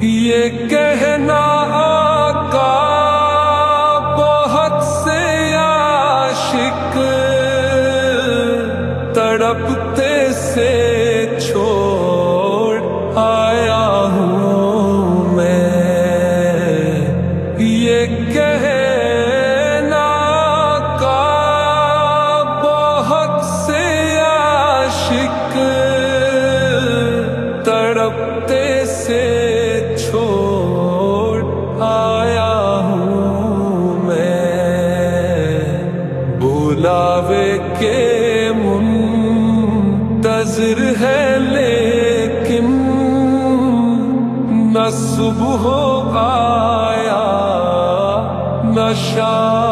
یہ کہنا آقا بہت سے عاشق تڑپتے سے چھوڑ آیا ہوں میں، یہ کہنا آقا بہت سے عاشق تڑپتے سے چھوڑ آیا ہوں میں، بلاوے کے منتظر ہے لیکن نہ صبح آیا نہ شام